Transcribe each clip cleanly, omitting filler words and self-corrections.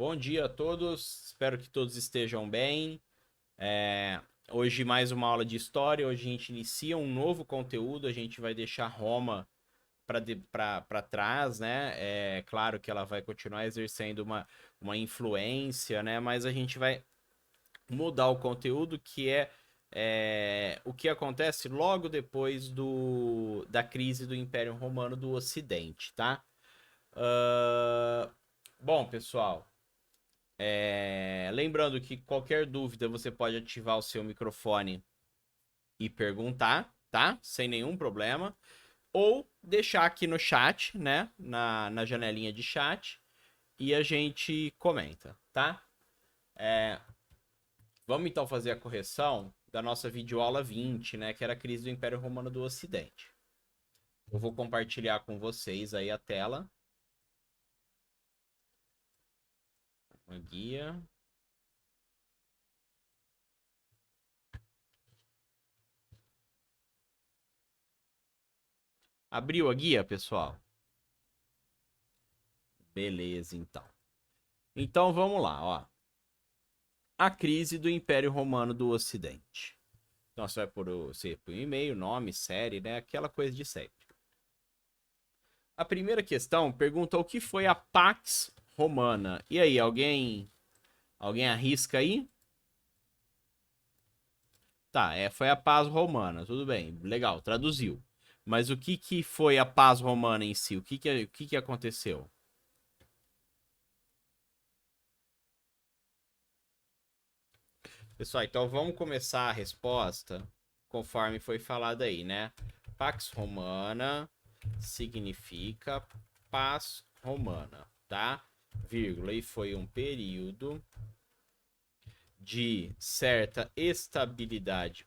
Bom dia a todos, espero que todos estejam bem. Hoje mais uma aula de história, hoje a gente inicia um novo conteúdo, a gente vai deixar Roma para trás, né? É claro que ela vai continuar exercendo uma influência, né? Mas a gente vai mudar o conteúdo o que acontece logo depois da crise do Império Romano do Ocidente, tá? Uh, Bom, pessoal, lembrando que qualquer dúvida você pode ativar o seu microfone e perguntar, tá? Sem nenhum problema. Ou deixar aqui no chat, né? Na janelinha de chat. E a gente comenta, tá? Vamos então fazer a correção da nossa videoaula 20, né? Que era a crise do Império Romano do Ocidente. Eu vou compartilhar com vocês aí a tela. Uma guia. Abriu a guia, pessoal? Beleza, então. Então vamos lá, ó. A crise do Império Romano do Ocidente. Então você vai por o e-mail, nome, série, né? Aquela coisa de sempre. A primeira questão pergunta o que foi a Pax Romana. E aí, alguém arrisca aí? Tá, foi a paz romana, tudo bem, legal, traduziu. Mas o que foi a paz romana em si? O que aconteceu? Pessoal, então vamos começar a resposta conforme foi falado aí, né? Pax Romana significa paz romana, tá? Vírgula, e foi um período de certa estabilidade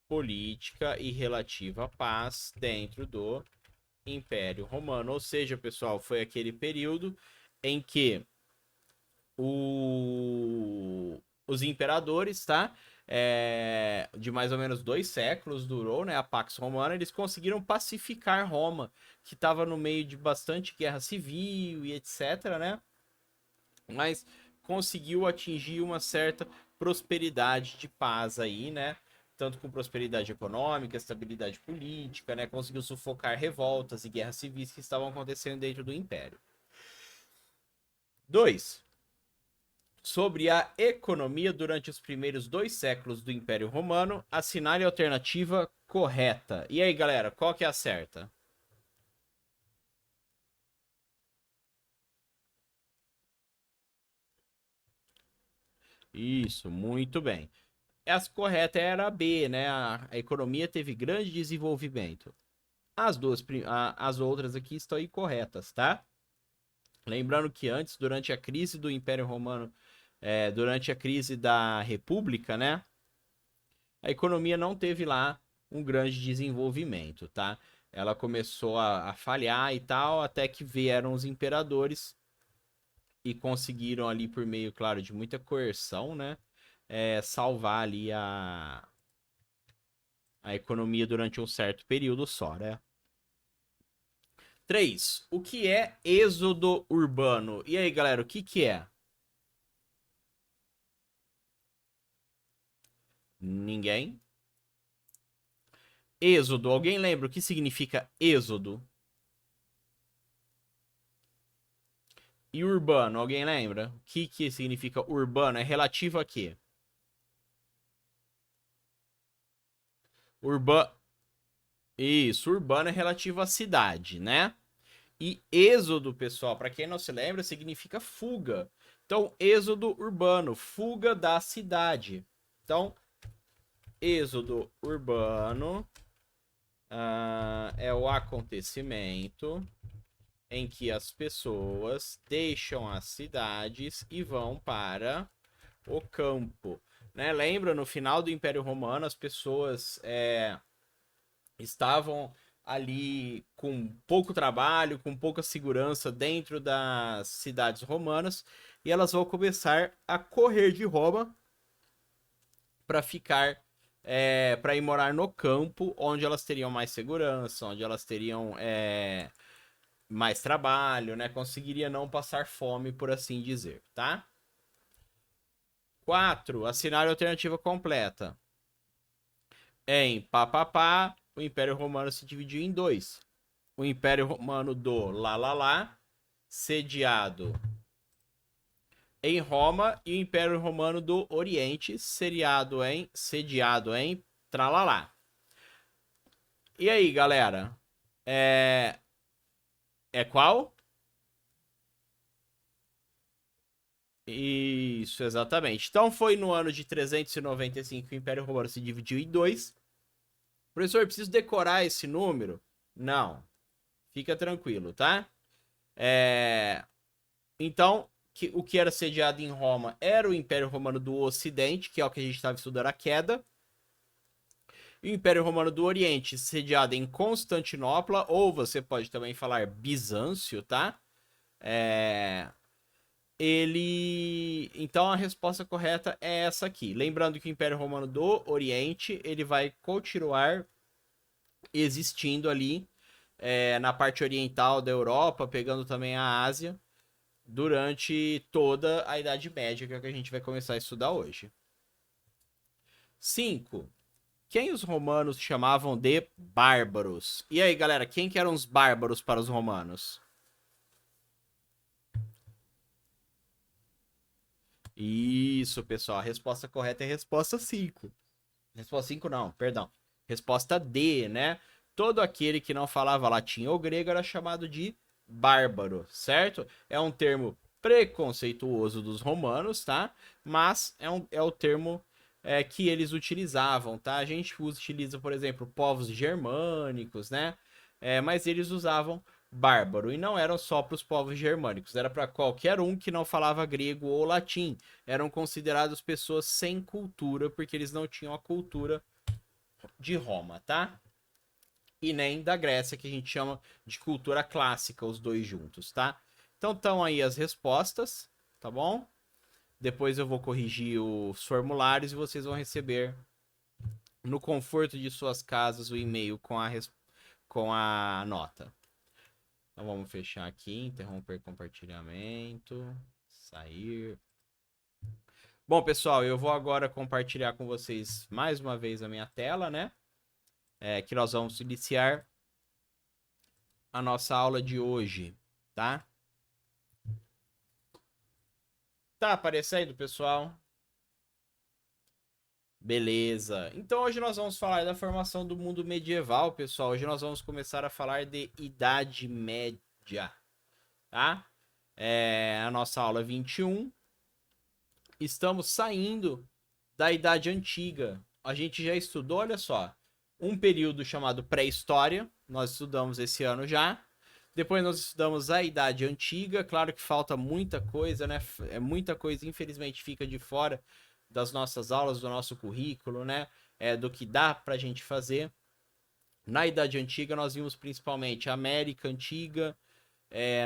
política e relativa paz dentro do Império Romano. Ou seja, pessoal, foi aquele período em que os imperadores, tá? De mais ou menos 2 séculos durou, né? A Pax Romana, eles conseguiram pacificar Roma, que estava no meio de bastante guerra civil e etc, né? Mas conseguiu atingir uma certa prosperidade de paz aí, né? Tanto com prosperidade econômica, estabilidade política, né? Conseguiu sufocar revoltas e guerras civis que estavam acontecendo dentro do Império. 2. Sobre a economia durante os primeiros 2 séculos do Império Romano, assinale a alternativa correta. E aí, galera, qual que é a certa? Isso, muito bem. Essa correta era a B, né? A economia teve grande desenvolvimento. As outras aqui estão incorretas, tá? Lembrando que antes, durante a crise do Império Romano, durante a crise da República, né? A economia não teve lá um grande desenvolvimento, tá? Ela começou a falhar e tal, até que vieram os imperadores e conseguiram ali, por meio, claro, de muita coerção, né? Salvar ali a economia durante um certo período só, né? 3. O que é êxodo urbano? E aí, galera, o que é? Ninguém? Êxodo, alguém lembra o que significa êxodo? E urbano, alguém lembra? O que significa urbano? É relativo a quê? Urba... Isso, urbano é relativo à cidade, né? E êxodo, pessoal, para quem não se lembra, significa fuga. Então, êxodo urbano, fuga da cidade. Então, êxodo urbano é o acontecimento em que as pessoas deixam as cidades e vão para o campo. Né? Lembra, no final do Império Romano, as pessoas estavam ali com pouco trabalho, com pouca segurança dentro das cidades romanas, e elas vão começar a correr de Roma para ficar para ir morar no campo, onde elas teriam mais segurança, onde elas teriam mais trabalho, né? Conseguiria não passar fome, por assim dizer, tá? 4. Assinar a alternativa completa. Em papapá, o Império Romano se dividiu em dois. O Império Romano do lá, sediado em Roma, e o Império Romano do Oriente, sediado em tralalá. E aí, galera? É, é qual? Isso, exatamente. Então foi no ano de 395 que o Império Romano se dividiu em dois. Professor, preciso decorar esse número? Não. Fica tranquilo, tá? Então, o que era sediado em Roma era o Império Romano do Ocidente, que é o que a gente estava estudando a queda. E o Império Romano do Oriente, sediado em Constantinopla, ou você pode também falar Bizâncio, tá? Então a resposta correta é essa aqui. Lembrando que o Império Romano do Oriente, ele vai continuar existindo ali na parte oriental da Europa, pegando também a Ásia, durante toda a Idade Média, que é o que a gente vai começar a estudar hoje. 5. Quem os romanos chamavam de bárbaros? E aí, galera, quem que eram os bárbaros para os romanos? Isso, pessoal. A resposta correta é a resposta 5. Resposta 5 não, perdão. Resposta D, né? Todo aquele que não falava latim ou grego era chamado de bárbaro, certo? É um termo preconceituoso dos romanos, tá? Mas é o termo que eles utilizavam, tá? A gente utiliza, por exemplo, povos germânicos, né? Mas eles usavam bárbaro e não eram só para os povos germânicos, era para qualquer um que não falava grego ou latim. Eram considerados pessoas sem cultura porque eles não tinham a cultura de Roma, tá? E nem da Grécia, que a gente chama de cultura clássica, os dois juntos, tá? Então estão aí as respostas, tá bom? Depois eu vou corrigir os formulários e vocês vão receber no conforto de suas casas o e-mail com a nota. Então vamos fechar aqui, interromper compartilhamento, sair. Bom, pessoal, eu vou agora compartilhar com vocês mais uma vez a minha tela, né? Que nós vamos iniciar a nossa aula de hoje, tá? Tá aparecendo, pessoal? Beleza. Então hoje nós vamos falar da formação do mundo medieval, pessoal. Hoje nós vamos começar a falar de Idade Média, tá? A nossa aula 21. Estamos saindo da Idade Antiga. A gente já estudou, olha só, um período chamado pré-história. Nós estudamos esse ano já. Depois nós estudamos a Idade Antiga. Claro que falta muita coisa, né? Muita coisa, infelizmente, fica de fora das nossas aulas, do nosso currículo, né? Do que dá pra gente fazer. Na Idade Antiga, nós vimos principalmente a América Antiga,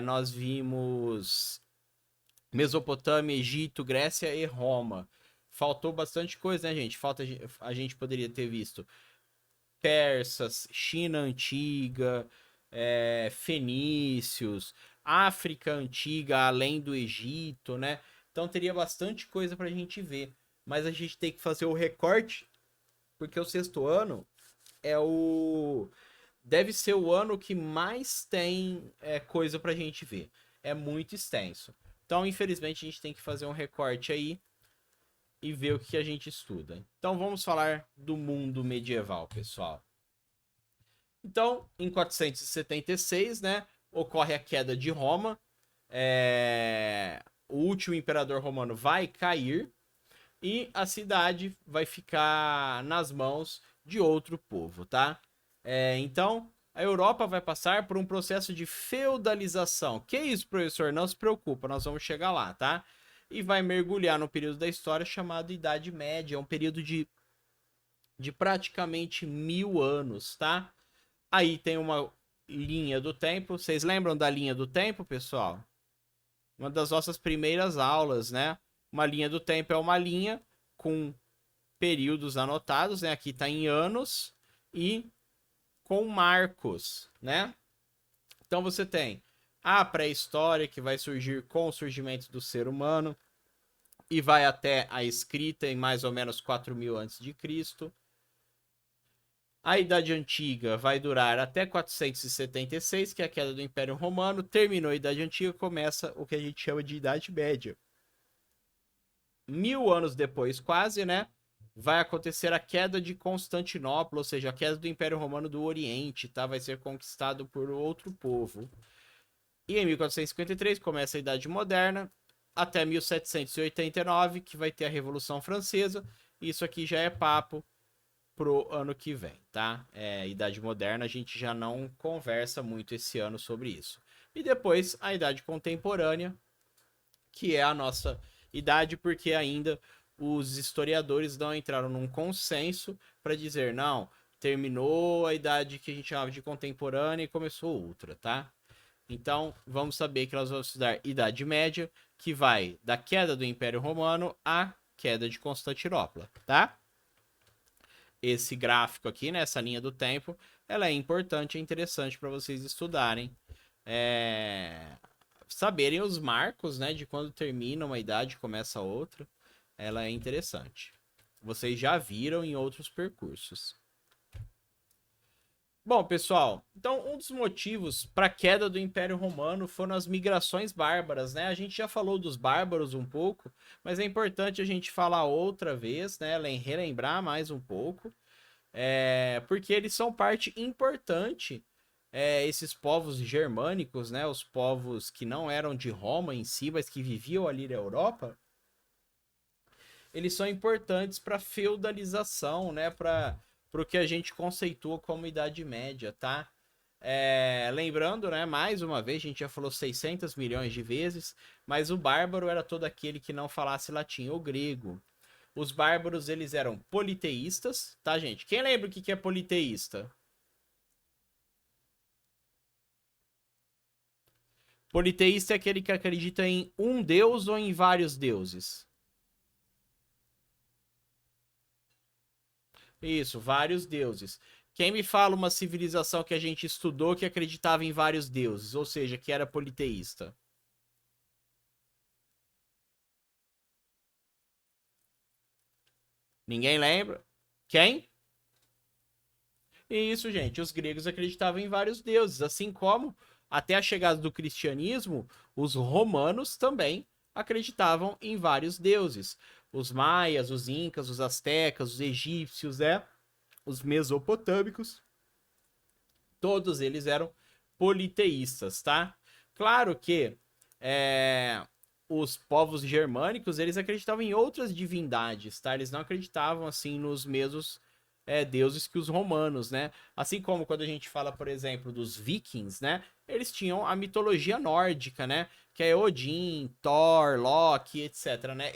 nós vimos Mesopotâmia, Egito, Grécia e Roma. Faltou bastante coisa, né, gente? A gente poderia ter visto persas, China antiga, fenícios, África antiga, além do Egito, né? Então teria bastante coisa pra gente ver. Mas a gente tem que fazer o recorte, porque o sexto ano é o. Deve ser o ano que mais tem coisa pra gente ver. É muito extenso. Então, infelizmente, a gente tem que fazer um recorte aí e ver o que a gente estuda. Então, vamos falar do mundo medieval, pessoal. Então, em 476, né, ocorre a queda de Roma. O último imperador romano vai cair e a cidade vai ficar nas mãos de outro povo, tá? Então, a Europa vai passar por um processo de feudalização. Que isso, professor? Não se preocupa, nós vamos chegar lá, tá? E vai mergulhar no período da história chamado Idade Média, um período de praticamente 1000 anos, tá? Aí tem uma linha do tempo. Vocês lembram da linha do tempo, pessoal? Uma das nossas primeiras aulas, né? Uma linha do tempo é uma linha com períodos anotados, né? Aqui tá em anos e com marcos, né? Então você tem A pré-história, que vai surgir com o surgimento do ser humano e vai até a escrita em mais ou menos 4.000 a.C. A Idade Antiga vai durar até 476, que é a queda do Império Romano. Terminou a Idade Antiga, começa o que a gente chama de Idade Média. 1.000 anos depois, quase, né? Vai acontecer a queda de Constantinopla, ou seja, a queda do Império Romano do Oriente, tá? Vai ser conquistado por outro povo. E em 1453 começa a Idade Moderna, até 1789, que vai ter a Revolução Francesa. Isso aqui já é papo pro ano que vem, tá? Idade Moderna, a gente já não conversa muito esse ano sobre isso. E depois a Idade Contemporânea, que é a nossa idade, porque ainda os historiadores não entraram num consenso para dizer, não, terminou a idade que a gente chamava de contemporânea e começou outra, tá? Então, vamos saber que nós vamos estudar Idade Média, que vai da queda do Império Romano à queda de Constantinopla, tá? Esse gráfico aqui, né, essa linha do tempo, ela é importante e interessante para vocês estudarem. Saberem os marcos, né, de quando termina uma idade e começa outra. Ela é interessante. Vocês já viram em outros percursos. Bom, pessoal, então um dos motivos para a queda do Império Romano foram as migrações bárbaras, né? A gente já falou dos bárbaros um pouco, mas é importante a gente falar outra vez, né? Relembrar mais um pouco, porque eles são parte importante, esses povos germânicos, né? Os povos que não eram de Roma em si, mas que viviam ali na Europa, eles são importantes para feudalização, né? Para o que a gente conceitua como Idade Média, tá? Lembrando, né, mais uma vez, a gente já falou 600 milhões de vezes, mas o bárbaro era todo aquele que não falasse latim ou grego. Os bárbaros, eles eram politeístas, tá, gente? Quem lembra o que é politeísta? Politeísta é aquele que acredita em um deus ou em vários deuses. Isso, vários deuses. Quem me fala uma civilização que a gente estudou que acreditava em vários deuses, ou seja, que era politeísta? Ninguém lembra? Quem? Isso, gente. Os gregos acreditavam em vários deuses, assim como até a chegada do cristianismo, os romanos também acreditavam em vários deuses. Os maias, os incas, os astecas, os egípcios, os mesopotâmicos, todos eles eram politeístas, tá? Claro que os povos germânicos, eles acreditavam em outras divindades, tá? Eles não acreditavam, assim, nos mesmos deuses que os romanos, né? Assim como quando a gente fala, por exemplo, dos vikings, né? Eles tinham a mitologia nórdica, né? Que é Odin, Thor, Loki, etc, né?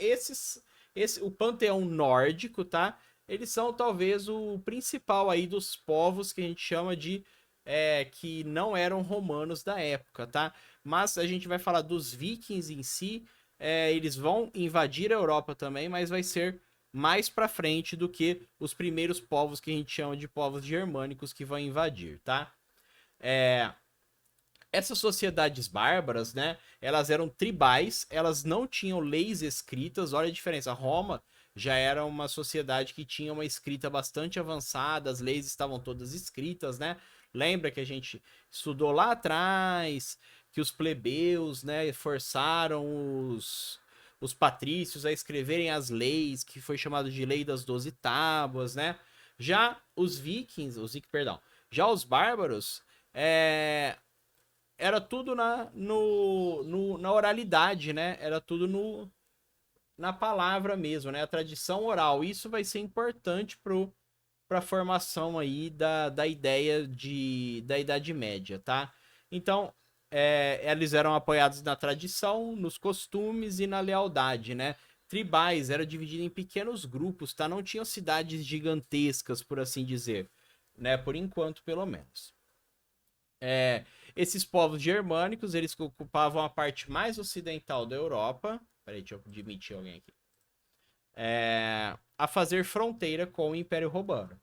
O panteão nórdico, tá? Eles são talvez o principal aí dos povos que a gente chama de que não eram romanos da época, tá? Mas a gente vai falar dos vikings em si, eles vão invadir a Europa também, mas vai ser mais para frente do que os primeiros povos que a gente chama de povos germânicos que vão invadir, tá? Essas sociedades bárbaras, né? Elas eram tribais, elas não tinham leis escritas. Olha a diferença. Roma já era uma sociedade que tinha uma escrita bastante avançada, as leis estavam todas escritas, né? Lembra que a gente estudou lá atrás que os plebeus, né, forçaram os patrícios a escreverem as leis, que foi chamado de Lei das 12 Tábuas, né? Já os vikings, perdão, já os bárbaros, era tudo na oralidade, né? Era tudo na palavra mesmo, né? A tradição oral. Isso vai ser importante para a formação aí da ideia da Idade Média, tá? Então, eles eram apoiados na tradição, nos costumes e na lealdade, né? Tribais, era dividido em pequenos grupos, tá? Não tinham cidades gigantescas, por assim dizer, né? Por enquanto, pelo menos. Esses povos germânicos, eles ocupavam a parte mais ocidental da Europa. Peraí, deixa eu demitir alguém aqui. A fazer fronteira com o Império Romano.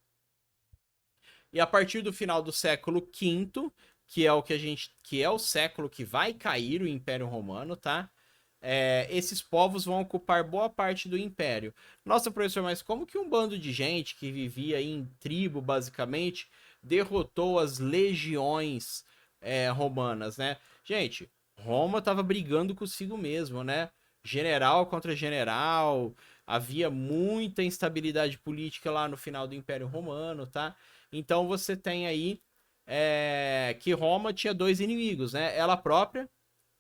E a partir do final do século V, que é o que é o século que vai cair o Império Romano, tá? Esses povos vão ocupar boa parte do império. Nossa, professor, mas como que um bando de gente que vivia em tribo, basicamente, derrotou as legiões romanas, né? Gente, Roma estava brigando consigo mesmo, né? General contra general, havia muita instabilidade política lá no final do Império Romano, tá? Então você tem aí que Roma tinha dois inimigos, né? Ela própria,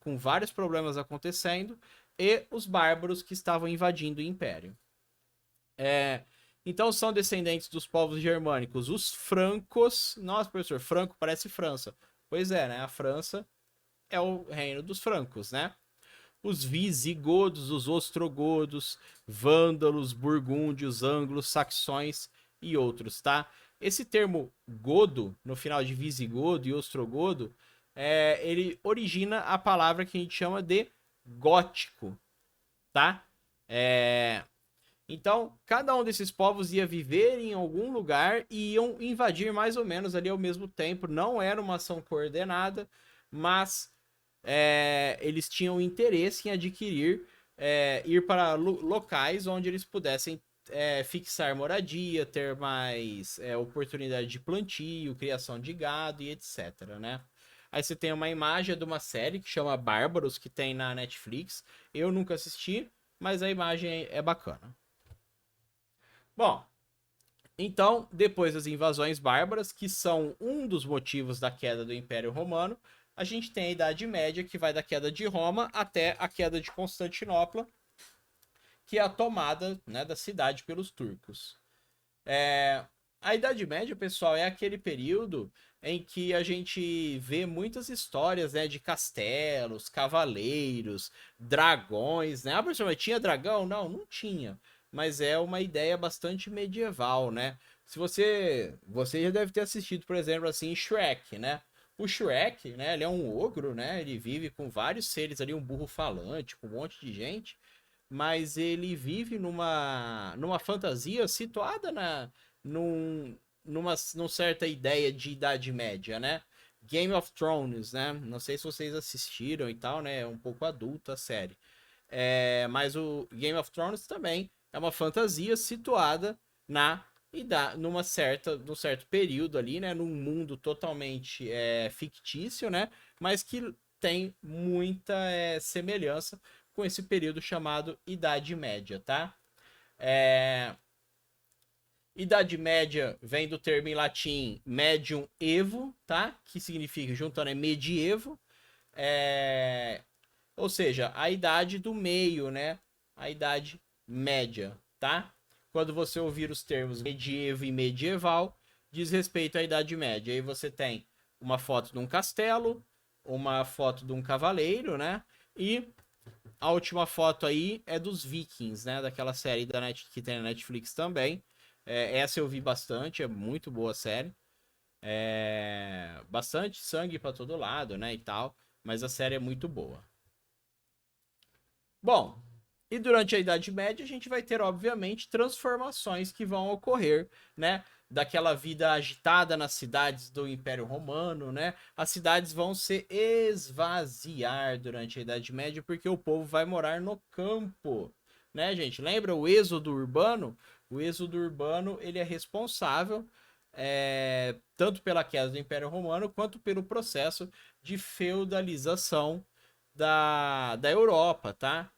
com vários problemas acontecendo, e os bárbaros que estavam invadindo o Império. Então são descendentes dos povos germânicos, os francos. Nossa, professor, Franco parece França. Pois é, né? A França é o reino dos francos, né? Os visigodos, os ostrogodos, vândalos, burgúndios, ângulos, saxões e outros, tá? Esse termo godo, no final de visigodo e ostrogodo, ele origina a palavra que a gente chama de gótico, tá? Então, cada um desses povos ia viver em algum lugar e iam invadir mais ou menos ali ao mesmo tempo. Não era uma ação coordenada, mas eles tinham interesse em adquirir, ir para locais onde eles pudessem fixar moradia, ter mais oportunidade de plantio, criação de gado e etc, né? Aí você tem uma imagem de uma série que chama Bárbaros, que tem na Netflix. Eu nunca assisti, mas a imagem é bacana. Bom, então, depois das invasões bárbaras, que são um dos motivos da queda do Império Romano, a gente tem a Idade Média, que vai da queda de Roma até a queda de Constantinopla, que é a tomada, né, da cidade pelos turcos. A Idade Média, pessoal, é aquele período em que a gente vê muitas histórias, né, de castelos, cavaleiros, dragões, né? Ah, professor, mas tinha dragão? Não, não tinha. Mas é uma ideia bastante medieval, né? Se você já deve ter assistido, por exemplo, assim, Shrek, né? O Shrek, né, ele é um ogro, né? Ele vive com vários seres ali, um burro falante, com um monte de gente, mas ele vive numa fantasia situada numa certa ideia de Idade Média, né? Game of Thrones, né? Não sei se vocês assistiram e tal, né? É um pouco adulta a série. Mas o Game of Thrones também é uma fantasia situada num certo período ali, né? Num mundo totalmente fictício, né? Mas que tem muita semelhança com esse período chamado Idade Média, tá? Idade Média vem do termo em latim medium evo, tá? Que significa, juntando, medievo. É... Ou seja, a idade do meio, né? A idade média, tá? Quando você ouvir os termos medievo e medieval, diz respeito à Idade Média. Aí você tem uma foto de um castelo, uma foto de um cavaleiro, né? E a última foto aí é dos Vikings, né? Daquela série que tem na Netflix também. Essa eu vi bastante, é muito boa a série. Bastante sangue para todo lado, né? E tal. Mas a série é muito boa. Bom, e durante a Idade Média a gente vai ter, obviamente, transformações que vão ocorrer, né? Daquela vida agitada nas cidades do Império Romano, né? As cidades vão se esvaziar durante a Idade Média porque o povo vai morar no campo, né, gente? Lembra o êxodo urbano? O êxodo urbano ele é responsável tanto pela queda do Império Romano quanto pelo processo de feudalização da Europa, tá?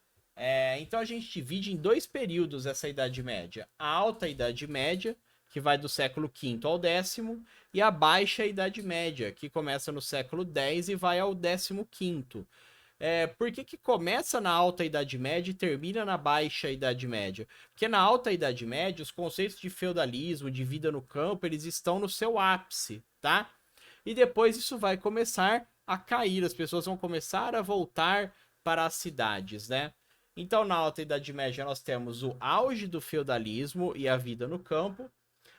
Então a gente divide em dois períodos essa Idade Média. A Alta Idade Média, que vai do século V ao X, e a Baixa Idade Média, que começa no século X e vai ao XV. Por que começa na Alta Idade Média e termina na Baixa Idade Média? Porque na Alta Idade Média, os conceitos de feudalismo, de vida no campo, eles estão no seu ápice, tá? E depois isso vai começar a cair, as pessoas vão começar a voltar para as cidades, né? Então, na Alta Idade Média, nós temos o auge do feudalismo e a vida no campo,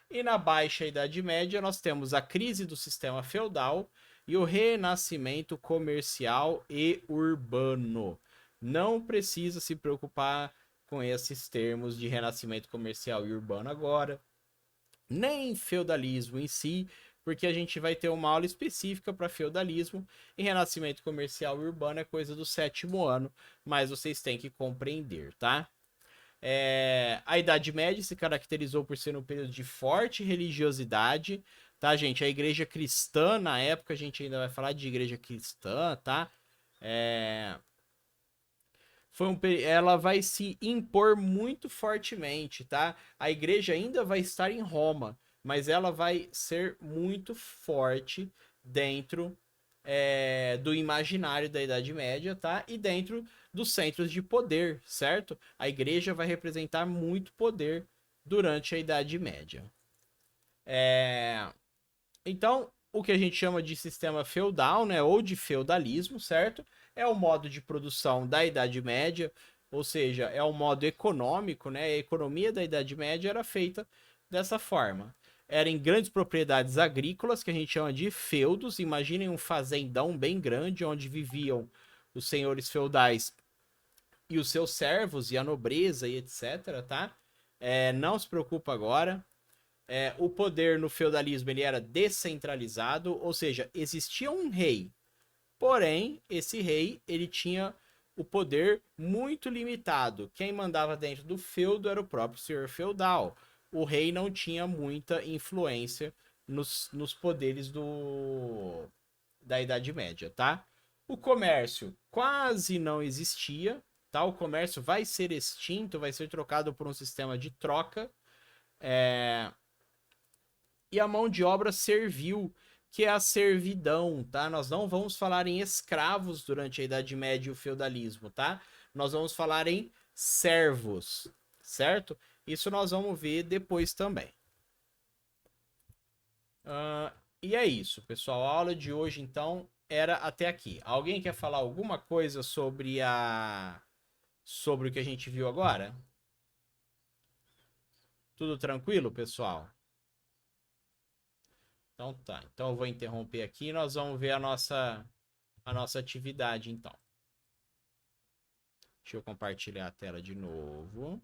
e na Baixa Idade Média, nós temos a crise do sistema feudal e o renascimento comercial e urbano. Não precisa se preocupar com esses termos de renascimento comercial e urbano agora, nem feudalismo em si, porque a gente vai ter uma aula específica para feudalismo e renascimento comercial e urbano é coisa do 7º ano, mas vocês têm que compreender, tá? A Idade Média se caracterizou por ser um período de forte religiosidade, tá, gente? A igreja cristã, na época, a gente ainda vai falar de igreja cristã, tá? Ela vai se impor muito fortemente, tá? A igreja ainda vai estar em Roma, mas ela vai ser muito forte dentro do imaginário da Idade Média, tá? E dentro dos centros de poder, certo? A igreja vai representar muito poder durante a Idade Média. Então, o que a gente chama de sistema feudal, né, ou de feudalismo, certo? É o modo de produção da Idade Média, ou seja, é o modo econômico, né? A economia da Idade Média era feita dessa forma. Era em grandes propriedades agrícolas, que a gente chama de feudos. Imaginem um fazendão bem grande, onde viviam os senhores feudais e os seus servos, e a nobreza e etc, tá? Não se preocupa agora. O poder no feudalismo ele era descentralizado, ou seja, existia um rei. Porém, esse rei ele tinha o poder muito limitado. Quem mandava dentro do feudo era o próprio senhor feudal. O rei não tinha muita influência nos poderes da Idade Média, tá? O comércio quase não existia, tá? O comércio vai ser extinto, vai ser trocado por um sistema de troca. E a mão de obra servil, que é a servidão, tá? Nós não vamos falar em escravos durante a Idade Média e o feudalismo, tá? Nós vamos falar em servos, certo? Isso nós vamos ver depois também. E é isso, pessoal. A aula de hoje, então, era até aqui. Alguém quer falar alguma coisa sobre sobre o que a gente viu agora? Tudo tranquilo, pessoal? Então tá. Então eu vou interromper aqui e nós vamos ver a nossa atividade, então. Deixa eu compartilhar a tela de novo.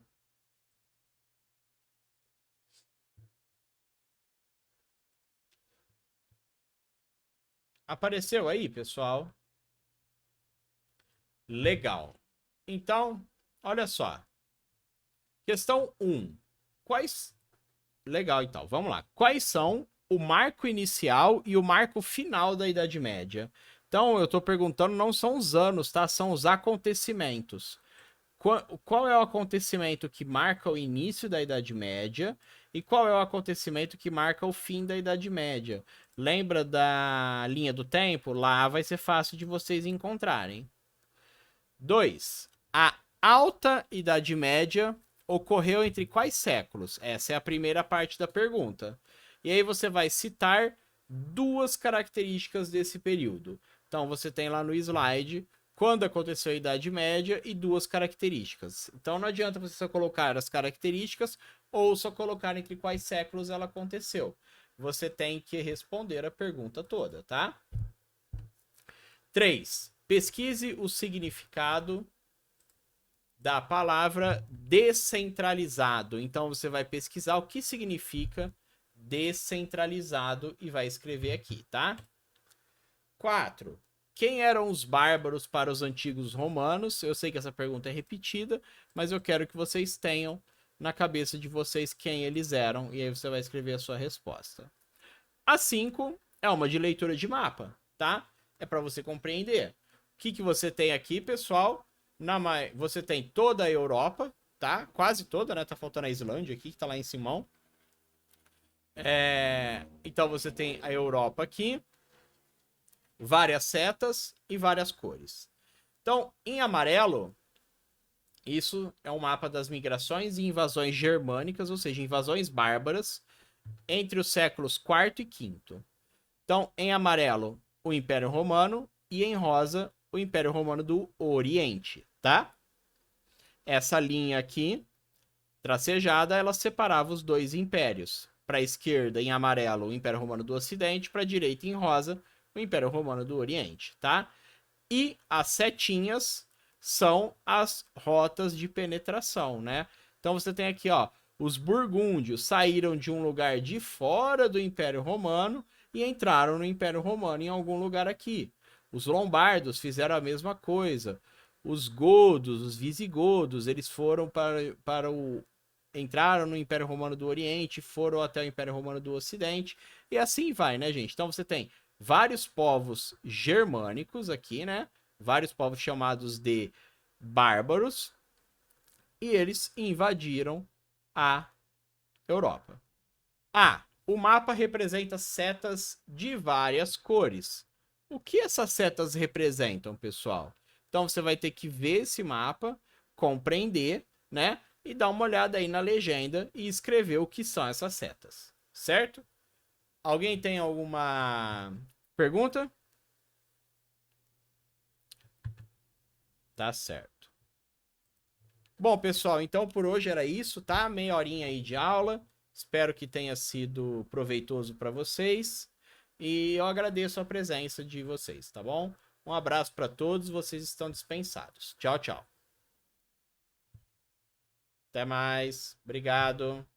Apareceu aí, pessoal? Legal. Então, olha só. Questão 1. Legal, então. Vamos lá. Quais são o marco inicial e o marco final da Idade Média? Então, eu estou perguntando, não são os anos, tá? São os acontecimentos. Qual é o acontecimento que marca o início da Idade Média e qual é o acontecimento que marca o fim da Idade Média? Lembra da linha do tempo? Lá vai ser fácil de vocês encontrarem. 2. A Alta Idade Média ocorreu entre quais séculos? Essa é a primeira parte da pergunta. E aí você vai citar duas características desse período. Então você tem lá no slide quando aconteceu a Idade Média e duas características. Então não adianta você só colocar as características ou só colocar entre quais séculos ela aconteceu. Você tem que responder a pergunta toda, tá? 3. Pesquise o significado da palavra descentralizado. Então você vai pesquisar o que significa descentralizado e vai escrever aqui, tá? 4. Quem eram os bárbaros para os antigos romanos? Eu sei que essa pergunta é repetida, mas eu quero que vocês tenham na cabeça de vocês quem eles eram, e aí você vai escrever a sua resposta. A 5 é uma de leitura de mapa, tá? É para você compreender. O que você tem aqui, pessoal? Você tem toda a Europa, tá? Quase toda, né? Tá faltando a Islândia aqui, que tá lá em Simão. Então você tem a Europa aqui, várias setas e várias cores. Então, em amarelo, isso é um mapa das migrações e invasões germânicas, ou seja, invasões bárbaras, entre os séculos IV e V. Então, em amarelo, o Império Romano e em rosa, o Império Romano do Oriente, tá? Essa linha aqui, tracejada, ela separava os dois impérios. Para a esquerda, em amarelo, o Império Romano do Ocidente, para a direita, em rosa, o Império Romano do Oriente, tá? E as setinhas são as rotas de penetração, né? Então você tem aqui, ó, os burgúndios saíram de um lugar de fora do Império Romano e entraram no Império Romano em algum lugar aqui. Os lombardos fizeram a mesma coisa. Os godos, os visigodos, eles foram para o entraram no Império Romano do Oriente, foram até o Império Romano do Ocidente, e assim vai, né, gente? Então você tem vários povos germânicos aqui, né? Vários povos chamados de bárbaros, e eles invadiram a Europa. O mapa representa setas de várias cores. O que essas setas representam, pessoal? Então você vai ter que ver esse mapa, compreender, né? E dar uma olhada aí na legenda e escrever o que são essas setas, certo? Alguém tem alguma pergunta? Tá certo. Bom, pessoal, então por hoje era isso, tá? Meia horinha aí de aula. Espero que tenha sido proveitoso para vocês. E eu agradeço a presença de vocês, tá bom? Um abraço para todos, vocês estão dispensados. Tchau, tchau. Até mais. Obrigado.